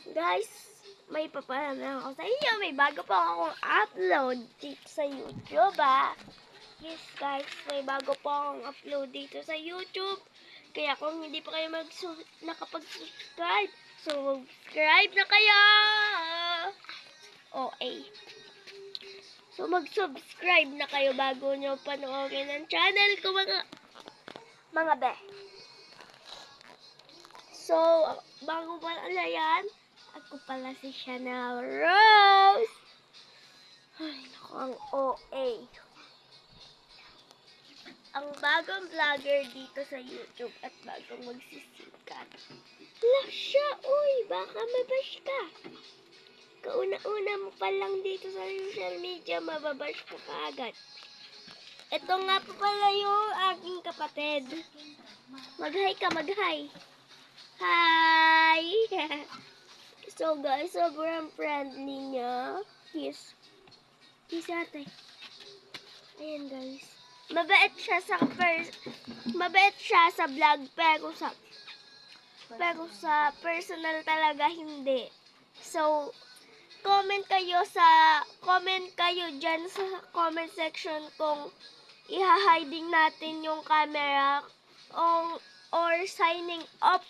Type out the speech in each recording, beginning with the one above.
Guys, may papalaman ako sa inyo. May bago pa akong upload dito sa YouTube, Yes, guys, may bago pa akong upload dito sa YouTube. Kaya kung hindi pa kayo nakapag-subscribe, subscribe na kayo! So, mag-subscribe na kayo bago nyo panoorin ang channel ko, mga be. So, bago pala yan, ako pala si Chanel Rose. Ay, naku, ang OA. Ang bagong vlogger dito sa YouTube at bagong magsisikat. Siya, uy, baka mabash ka. Kauna-una mo pa lang dito sa social media, mababash ka kaagad. Ito nga pa pala yung aking kapatid. Mag-hi ka, mag-hi. Hi! So guys, sobrang friendly niya. Yes. Ate. Ayan guys. Mabait siya sa vlog pero sa personal talaga hindi. So comment kayo dyan sa comment section kung iha-hiding natin yung camera or signing up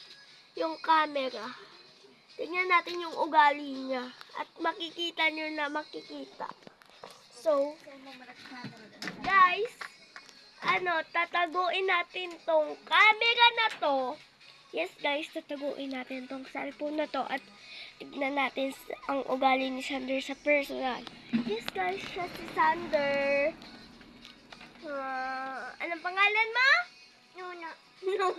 yung camera. Tingnan natin yung ugali niya at makikita nyo na makikita. So, guys, tataguin natin tong camera na to. Yes, guys, tataguin natin tong cellphone na to at tignan natin ang ugali ni Sander sa personal. Yes, guys, siya si Sander. Anong pangalan mo? No.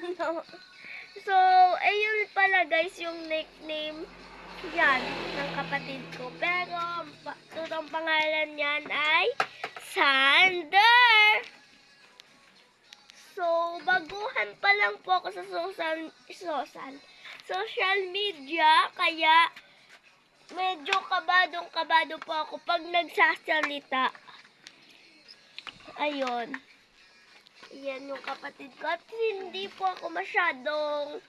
So, ayun pala guys yung nickname yan ng kapatid ko. Pero, totoong pangalan niyan ay Sander. So, baguhan pa lang po ako sa social media. Kaya, medyo kabado po ako pag nagsasalita. Ayun. Yan yung kapatid ko. At hindi po ako masyadong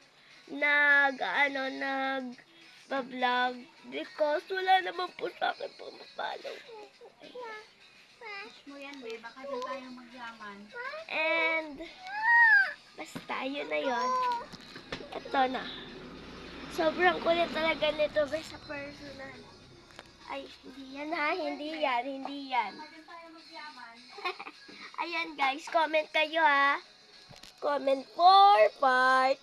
nag-vlog because wala naman po sa akin pumapalaw. Mo yan, be. Baka doon tayo magyaman. And, basta, yun na yun. Ito na. Sobrang kulit talaga nito be sa personal. Ay, hindi yan. Ayan guys, comment kayo Comment for part